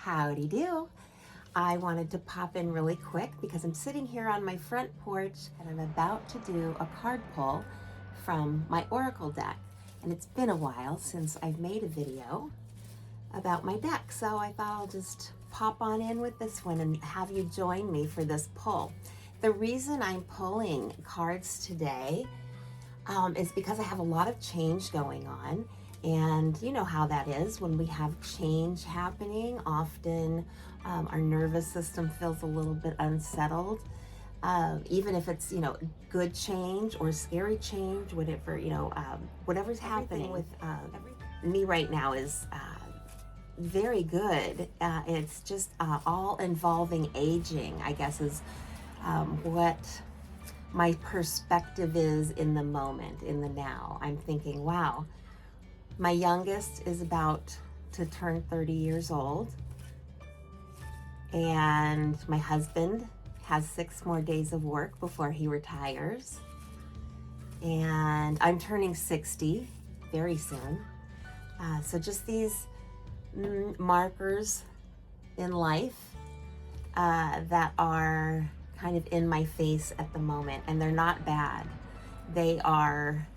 Howdy do. I wanted to pop in really quick because I'm sitting here on my front porch and I'm about to do a card pull from my oracle deck. And it's been a while since I've made a video about my deck, so I thought I'll just pop on in with this one and have you join me for this pull. The reason I'm pulling cards today is because I have a lot of change going on. And you know how that is when we have change happening. Often our nervous system feels a little bit unsettled, even if it's, good change or scary change, whatever, whatever's happening with me right now is very good. It's just all involving aging, I guess, is what my perspective is in the moment, in the now. I'm thinking, wow, my youngest is about to turn 30 years old, and my husband has 6 more days of work before he retires, and I'm turning 60 very soon. So just these markers in life that are kind of in my face at the moment, and they're not bad. They are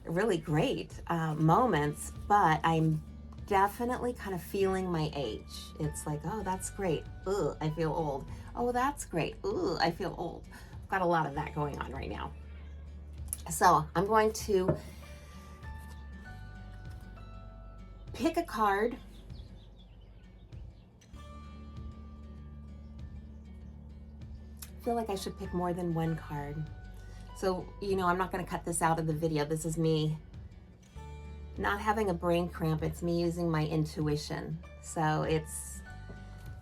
really great moments, but I'm definitely kind of feeling my age. It's like, oh, that's great. Ugh, I feel old. Oh, that's great. Ugh, I feel old. I've got a lot of that going on right now. So I'm going to pick a card. I feel like I should pick more than one card. So, I'm not going to cut this out of the video. This is me not having a brain cramp. It's me using my intuition. So it's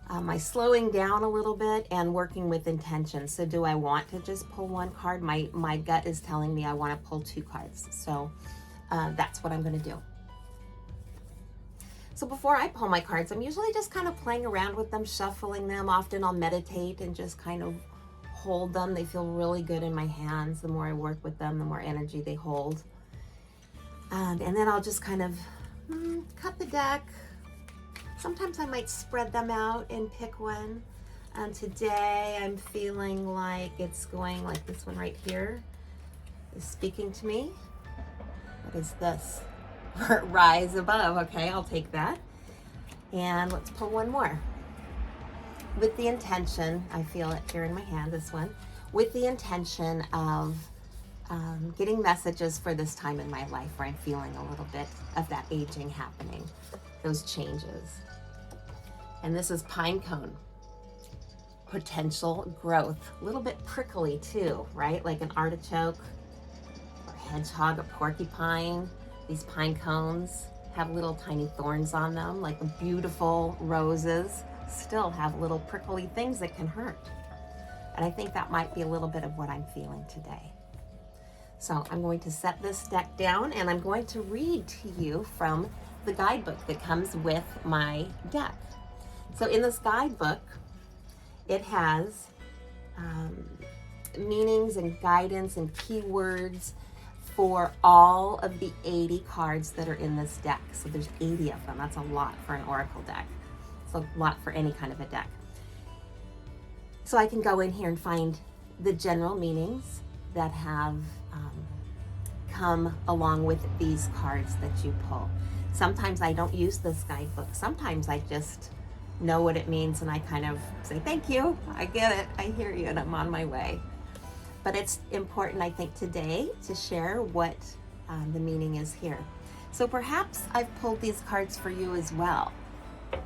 my slowing down a little bit and working with intention. So do I want to just pull one card? My gut is telling me I want to pull 2 cards. So that's what I'm going to do. So before I pull my cards, I'm usually just kind of playing around with them, shuffling them. Often I'll meditate and just kind of hold them. They feel really good in my hands. The more I work with them, the more energy they hold. And then I'll just kind of cut the deck. Sometimes I might spread them out and pick one. And today I'm feeling like it's going like this one right here is speaking to me. What is this? Rise above. Okay, I'll take that. And let's pull one more. With the intention, I feel it here in my hand, this one, with the intention of getting messages for this time in my life where I'm feeling a little bit of that aging happening, those changes. And this is pine cone. Potential growth. A little bit prickly too, right? Like an artichoke or hedgehog, a porcupine. These pine cones have little tiny thorns on them, like the beautiful roses still have little prickly things that can hurt. And I think that might be a little bit of what I'm feeling today. So I'm going to set this deck down and I'm going to read to you from the guidebook that comes with my deck. So in this guidebook, it has meanings and guidance and keywords for all of the 80 cards that are in this deck. So there's 80 of them. That's a lot for an oracle deck. It's a lot for any kind of a deck. So I can go in here and find the general meanings that have come along with these cards that you pull. Sometimes I don't use this guidebook. Sometimes I just know what it means and I kind of say, thank you, I get it, I hear you, and I'm on my way. But it's important, I think, today to share what the meaning is here. So perhaps I've pulled these cards for you as well.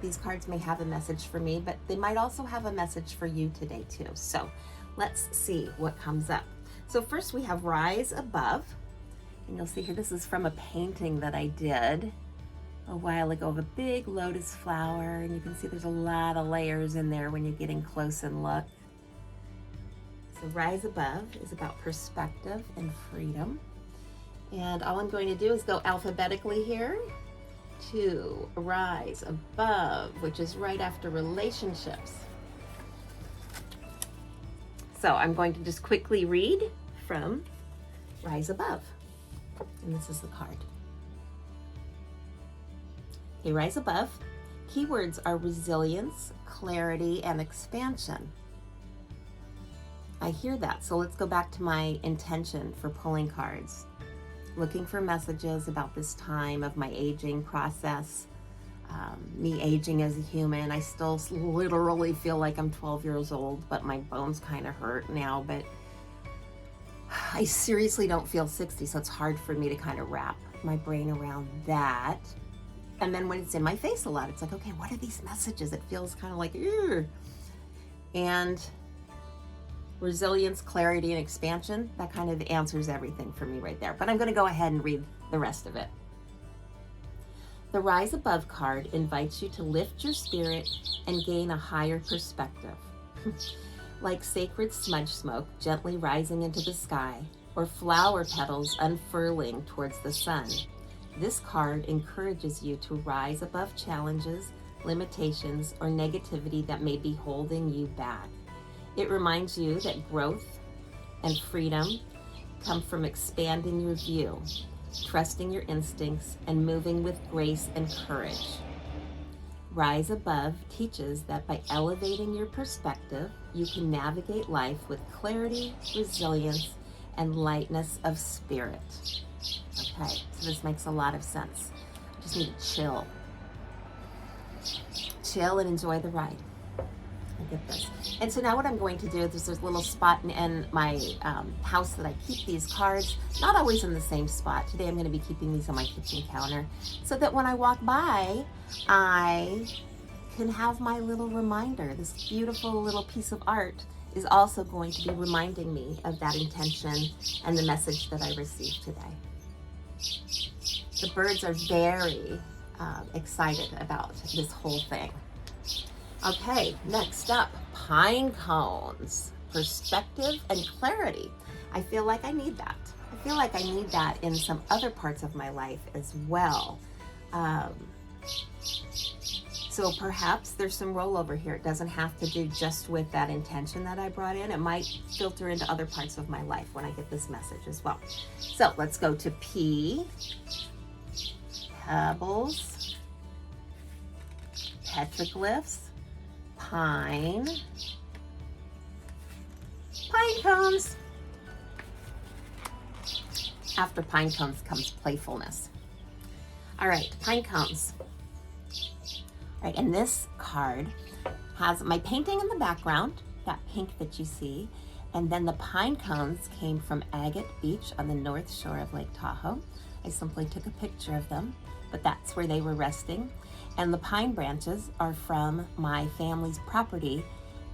These cards may have a message for me, but they might also have a message for you today too. So let's see what comes up. So first we have Rise Above. And you'll see here, this is from a painting that I did a while ago of a big lotus flower. And you can see there's a lot of layers in there when you get in close and look. So Rise Above is about perspective and freedom. And all I'm going to do is go alphabetically here to Rise Above, which is right after relationships. So I'm going to just quickly read from Rise Above. And this is the card. Okay, rise above. Keywords are resilience, clarity, and expansion. I hear that. So let's go back to my intention for pulling cards. Looking for messages about this time of my aging process, me aging as a human. I still literally feel like I'm 12 years old, but my bones kind of hurt now. But I seriously don't feel 60, so it's hard for me to kind of wrap my brain around that. And then when it's in my face a lot, it's like, okay, what are these messages? It feels kind of like, ugh. And resilience, clarity, and expansion, that kind of answers everything for me right there. But I'm going to go ahead and read the rest of it. The Rise Above card invites you to lift your spirit and gain a higher perspective. Like sacred smudge smoke gently rising into the sky, or flower petals unfurling towards the sun, this card encourages you to rise above challenges, limitations, or negativity that may be holding you back. It reminds you that growth and freedom come from expanding your view, trusting your instincts, and moving with grace and courage. Rise Above teaches that by elevating your perspective, you can navigate life with clarity, resilience, and lightness of spirit. Okay, so this makes a lot of sense. I just need to chill. Chill and enjoy the ride. I get this. And so now what I'm going to do is there's a little spot in my house that I keep these cards, not always in the same spot. Today I'm going to be keeping these on my kitchen counter so that when I walk by, I can have my little reminder. This beautiful little piece of art is also going to be reminding me of that intention and the message that I received today. The birds are very excited about this whole thing. Okay, next up, pine cones, perspective and clarity. I feel like I need that. I feel like I need that in some other parts of my life as well. So perhaps there's some rollover here. It doesn't have to do just with that intention that I brought in. It might filter into other parts of my life when I get this message as well. So let's go to P, pebbles, petroglyphs, pine cones. After pine cones comes playfulness. All right, pine cones. All right, and this card has my painting in the background, that pink that you see, and then the pine cones came from Agate Beach on the north shore of Lake Tahoe. I simply took a picture of them, but that's where they were resting. And the pine branches are from my family's property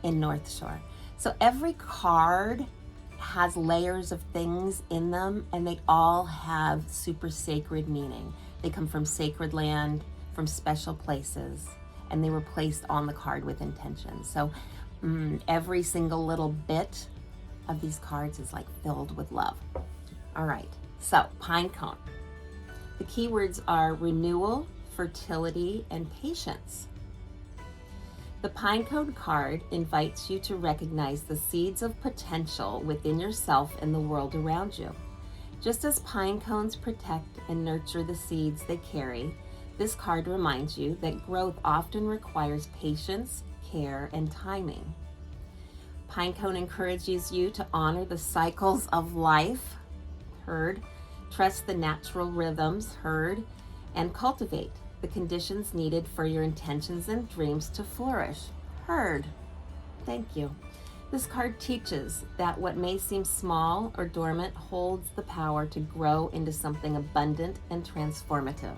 in North Shore. So every card has layers of things in them, and they all have super sacred meaning. They come from sacred land, from special places, and they were placed on the card with intention. So every single little bit of these cards is like filled with love. All right, so pine cone. The keywords are renewal, fertility, and patience. The pine cone card invites you to recognize the seeds of potential within yourself and the world around you. Just as pine cones protect and nurture the seeds they carry, this card reminds you that growth often requires patience, care, and timing. Pine cone encourages you to honor the cycles of life, heard, trust the natural rhythms, heard, and cultivate the conditions needed for your intentions and dreams to flourish, heard. Thank you. This card teaches that what may seem small or dormant holds the power to grow into something abundant and transformative.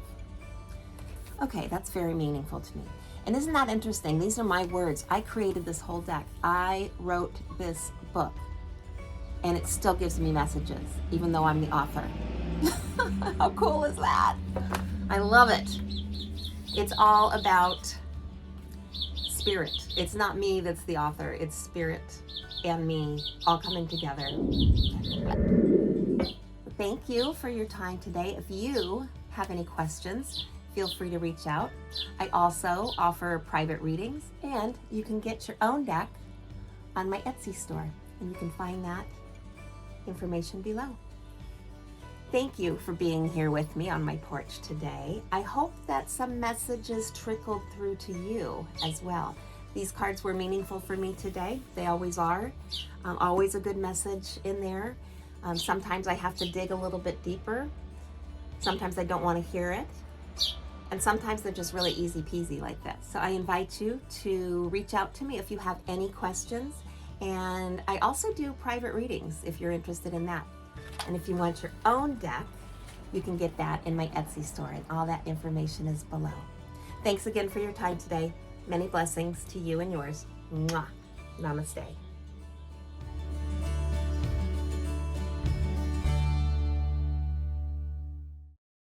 Okay, that's very meaningful to me. And isn't that interesting? These are my words. I created this whole deck. I wrote this book, and it still gives me messages, even though I'm the author. How cool is that? I love it. It's all about spirit. It's not me that's the author. It's spirit and me all coming together. Thank you for your time today. If you have any questions, feel free to reach out. I also offer private readings, and you can get your own deck on my Etsy store, and you can find that information below. Thank you for being here with me on my porch today. I hope that some messages trickled through to you as well. These cards were meaningful for me today. They always are. Always a good message in there. Sometimes I have to dig a little bit deeper. Sometimes I don't want to hear it. And sometimes they're just really easy peasy like this. So I invite you to reach out to me if you have any questions. And I also do private readings if you're interested in that. And if you want your own deck, you can get that in my Etsy store, and all that information is below. Thanks again for your time today. Many blessings to you and yours. Mwah. Namaste.